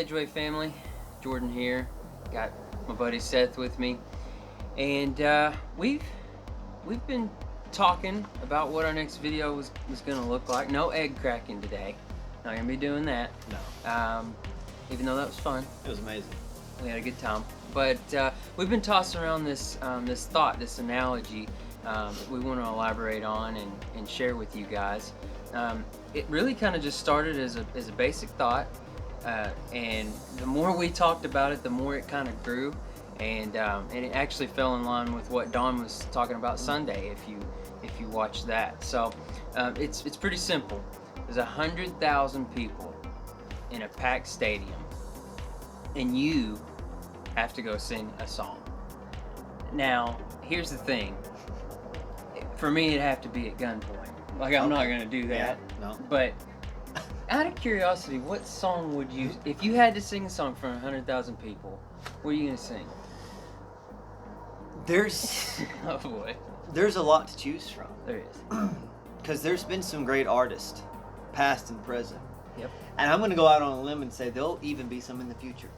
Edgeway family, Jordan here. Got my buddy Seth with me, and we've been talking about what our next video was gonna look like. No egg cracking today. Not gonna be doing that. No. Even though that was fun. It was amazing. We had a good time. But we've been tossing around this thought, this analogy that we want to elaborate on and share with you guys. It really kind of just started as a basic thought, and the more we talked about it, the more it kind of grew, and it actually fell in line with what Don was talking about Sunday. If you watch that, so it's pretty simple. There's 100,000 people in a packed stadium, and you have to go sing a song. Now, here's the thing. For me, it'd have to be at gunpoint. Like, I'm not gonna do that. Yeah, no. But out of curiosity, what song would you, if you had to sing a song for 100,000 people, what are you gonna sing? There's Oh boy, there's a lot to choose from. there is. Because there's been some great artists, past and present. Yep. And I'm going to go out on a limb and say there'll even be some in the future.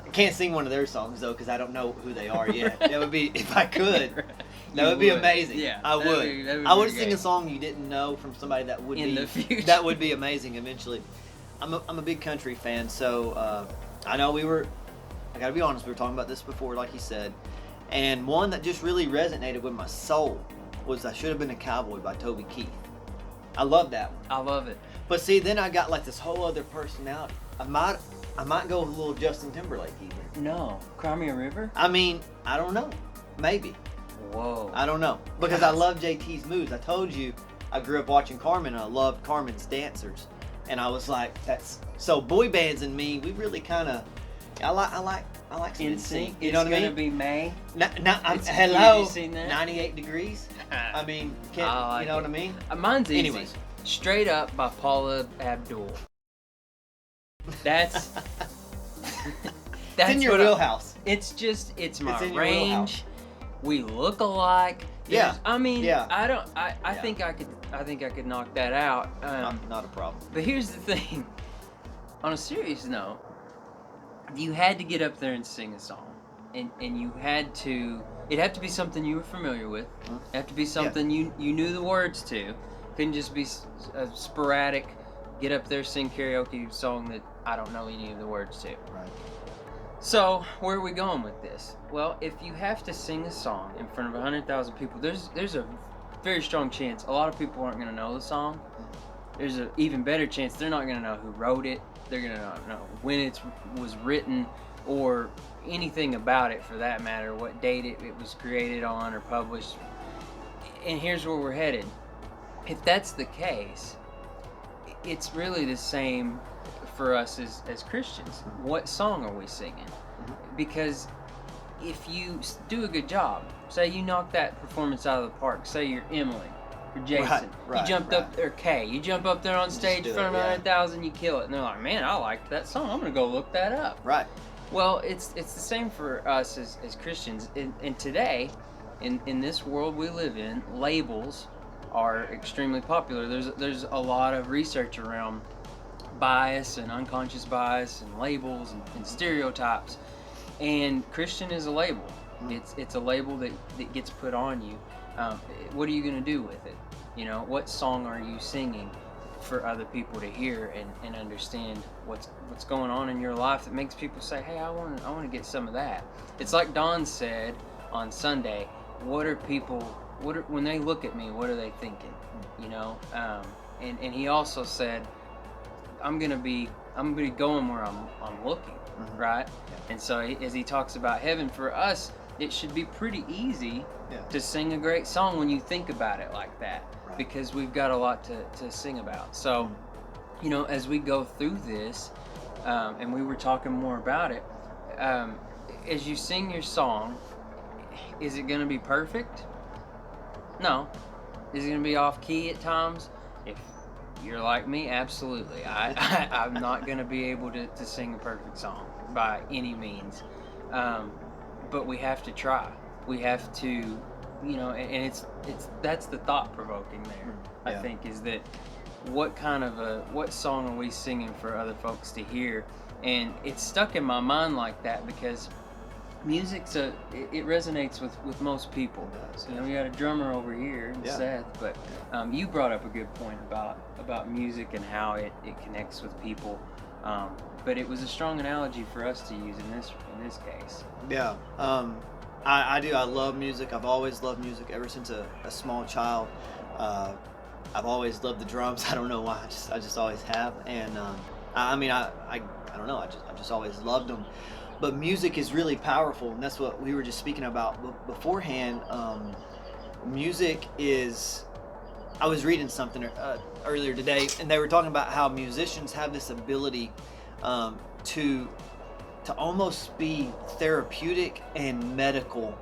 I can't sing one of their songs, though, because I don't know who they are yet. That would be, if I could, that would be amazing. Yeah, I would. that'd be I would great. sing a song you didn't know from somebody that would In be the future. that would be amazing eventually. I'm a big country fan, so I know I got to be honest, we were talking about this before, like he said, and one that just really resonated with my soul was "I Should Have Been a Cowboy" by Toby Keith. I love that one. I love it. But see, then I got like this whole other personality. I might go with a little Justin Timberlake even. No, Cry Me a River. I mean, I don't know. Maybe. Whoa. I don't know. Because I love JT's moves. I told you I grew up watching Carmen and I loved Carmen's dancers. And I was like, that's so boy bands and me, we really kind of I like some In sync. You know what I mean? It's gonna be May. Hello. Have you seen that? 98 degrees. I mean, you like know it. what I mean? Mine's easy. Anyways. Straight Up by Paula Abdul. That's It's in your what wheelhouse. It's my It's in your range. wheelhouse. We look alike. Yeah. I mean, Yeah. I Yeah. think I could knock that out. Not a problem. But here's the thing. On a serious note, you had to get up there and sing a song, and you had to. It'd have to be something you were familiar with. It'd have to be something you knew the words to. Couldn't just be a sporadic, get up there, sing karaoke song that I don't know any of the words to. Right. So, where are we going with this? Well, if you have to sing a song in front of 100,000 people, there's a very strong chance a lot of people aren't going to know the song. There's an even better chance they're not going to know who wrote it. They're going to not know when it was written or anything about it for that matter, what date it was created on or published. And here's where we're headed. If that's the case, it's really the same for us as Christians. What song are we singing? Because if you do a good job, say you knock that performance out of the park, say you're Emily or Jason, Right, you jumped up there, Kay, you jump up there on stage in do front of it, yeah. 100,000, you kill it, and they're like, man, I liked that song, I'm gonna go look that up. Right. Well, it's the same for us as Christians. And today, in this world we live in, labels are extremely popular. There's a lot of research around bias and unconscious bias and labels and stereotypes. And Christian is a label. It's a label that gets put on you. What are you going to do with it? You know, what song are you singing for other people to hear and understand what's going on in your life that makes people say, hey, I want to get some of that. It's like Don said on Sunday, when they look at me, what are they thinking? You know, and he also said, I'm gonna be going where I'm looking, right? Yeah. And so as he talks about heaven, for us, it should be pretty easy to sing a great song when you think about it like that, Right. because we've got a lot to sing about. So, you know, as we go through this, and we were talking more about it, as you sing your song, is it going to be perfect? No. Is it going to be off key at times? If you're like me, absolutely. I'm not going to be able to sing a perfect song by any means. But we have to try. We have to, you know, and it's that's the thought provoking there. I Yeah. think is that what song are we singing for other folks to hear? And it's stuck in my mind like that because it resonates with most people. You know, we got a drummer over here, Seth, but you brought up a good point about music and how it connects with people. But it was a strong analogy for us to use in this case. Yeah. I do. I love music. I've always loved music ever since a small child. I've always loved the drums. I don't know why. I just always have. And I don't know. I just always loved them. But music is really powerful, and that's what we were just speaking about beforehand. Music is. I was reading something earlier today, and they were talking about how musicians have this ability to almost be therapeutic and medical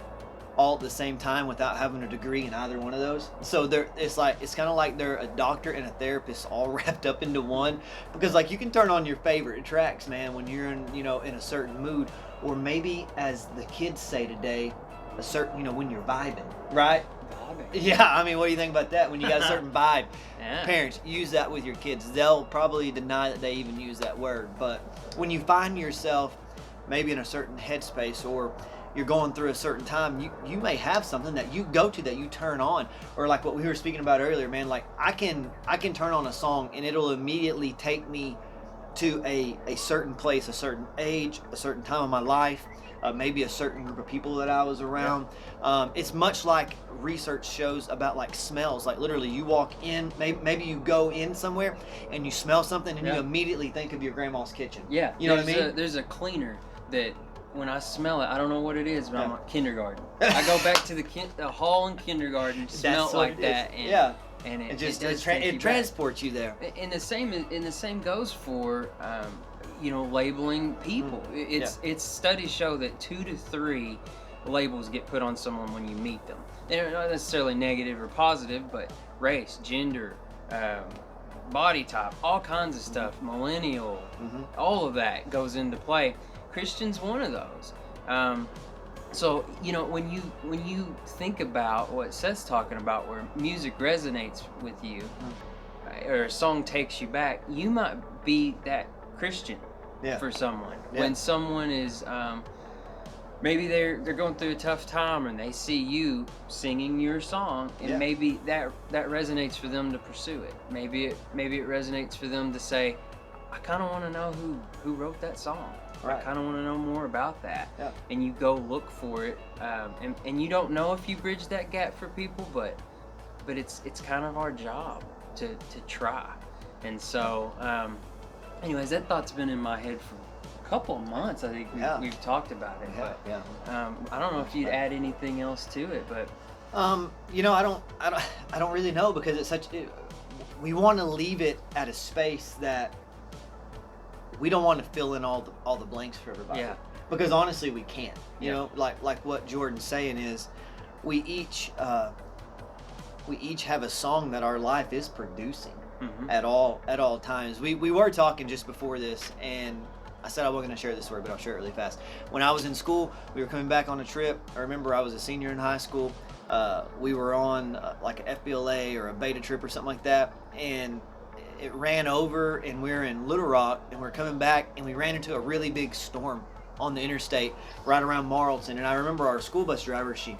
all at the same time without having a degree in either one of those. So it's kind of like they're a doctor and a therapist all wrapped up into one, because like you can turn on your favorite tracks, man, when you're in a certain mood, or maybe, as the kids say today, a certain, when you're vibing, right? Yeah, I mean, what do you think about that? When you got a certain vibe, Parents, use that with your kids. They'll probably deny that they even use that word, but when you find yourself maybe in a certain headspace, or you're going through a certain time, you may have something that you go to, that you turn on, or like what we were speaking about earlier, man. Like I can turn on a song and it'll immediately take me to a certain place, a certain age, a certain time of my life, maybe a certain group of people that I was around. It's much like research shows about like smells. Like literally, you walk in, maybe you go in somewhere and you smell something and you immediately think of your grandma's kitchen. Yeah, you know what I mean? There's a cleaner that when I smell it, I don't know what it is, but I'm like kindergarten. I go back to the hall in kindergarten, smell like that, and it transports you there. And the same goes for labeling people. It's studies show that 2 to 3 labels get put on someone when you meet them. They're not necessarily negative or positive, but race, gender, body type, all kinds of stuff, millennial, all of that goes into play. Christian's one of those. So when you think about what Seth's talking about, where music resonates with you, or a song takes you back, you might be that Christian for someone. When someone is maybe they're going through a tough time and they see you singing your song, and maybe that resonates for them to pursue it. Maybe it resonates for them to say, I kind of want to know who wrote that song. Right. I kind of want to know more about that. Yeah. And you go look for it, and you don't know if you bridge that gap for people, but it's kind of our job to try. And so, anyways, that thought's been in my head for a couple of months. I think we've talked about it. I don't know if you'd add anything else to it, but I don't really know, because it's we want to leave it at a space that we don't want to fill in all the blanks for everybody. Yeah. Because honestly, we can't. You know, like what Jordan's saying is, we each have a song that our life is producing at all times. We were talking just before this, and I said I wasn't going to share this story, but I'll share it really fast. When I was in school, we were coming back on a trip. I remember I was a senior in high school. We were on like an FBLA or a beta trip or something like that, and it ran over, and we were in Little Rock, and we were coming back, and we ran into a really big storm on the interstate right around Marlton. And I remember our school bus driver, she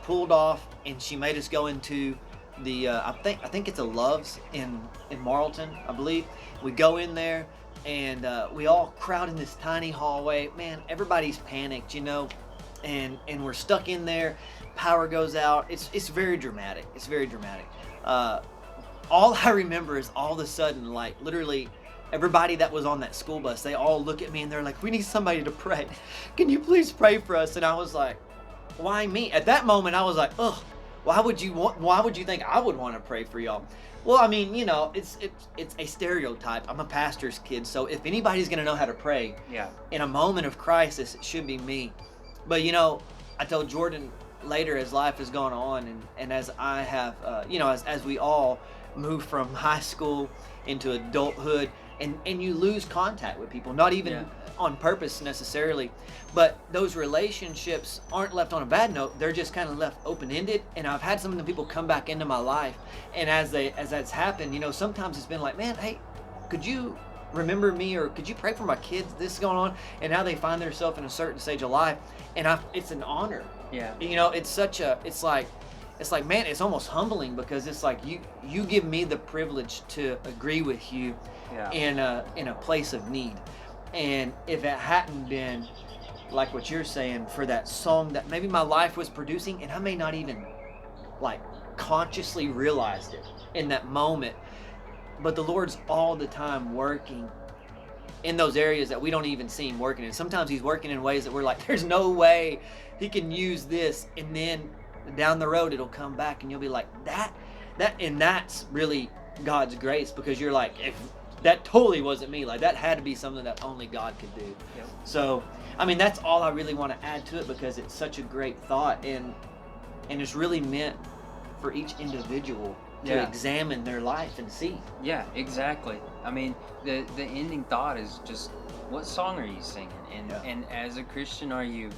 pulled off, and she made us go into the I think it's a Love's in Marlton, I believe. We go in there, and we all crowd in this tiny hallway. Man, everybody's panicked, and we're stuck in there. Power goes out. It's very dramatic. It's very dramatic. All I remember is all of a sudden, like literally everybody that was on that school bus, they all look at me and they're like, we need somebody to pray. Can you please pray for us? And I was like, why me? At that moment, I was like, ugh, why would you think I would want to pray for y'all? Well, I mean, it's a stereotype. I'm a pastor's kid, so if anybody's going to know how to pray in a moment of crisis, it should be me. But, I told Jordan later, as life has gone on, and as I have, as we all move from high school into adulthood, and you lose contact with people, not even Yeah. on purpose necessarily, but those relationships aren't left on a bad note. They're just kind of left open-ended. And I've had some of the people come back into my life, and as that's happened, you know, sometimes it's been like, man, hey, could you remember me, or could you pray for my kids, this is going on? And now they find themselves in a certain stage of life, and it's an honor. Yeah. You know, it's like, man, it's almost humbling, because it's like you give me the privilege to agree with you Yeah. in a place of need. And if it hadn't been like what you're saying, for that song that maybe my life was producing, and I may not even like consciously realized it in that moment, but the Lord's all the time working in those areas that we don't even see him working in. Sometimes he's working in ways that we're like, there's no way he can use this, and then down the road it'll come back, and you'll be like, and that's really God's grace, because you're like, if that totally wasn't me, like that had to be something that only God could do. Yep. So I mean, that's all I really want to add to it, because it's such a great thought, and it's really meant for each individual to Yeah. examine their life and see. Yeah, exactly. I mean, the ending thought is just, what song are you singing? And Yeah. and as a Christian, are you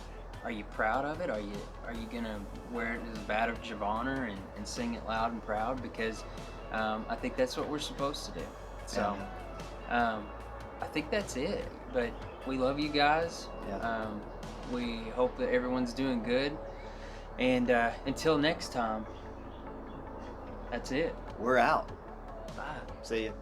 proud of it? Are you gonna wear it as a badge of honor and sing it loud and proud? Because I think that's what we're supposed to do. So I think that's it. But we love you guys. Yeah. We hope that everyone's doing good. And until next time, that's it. We're out. Bye. See ya.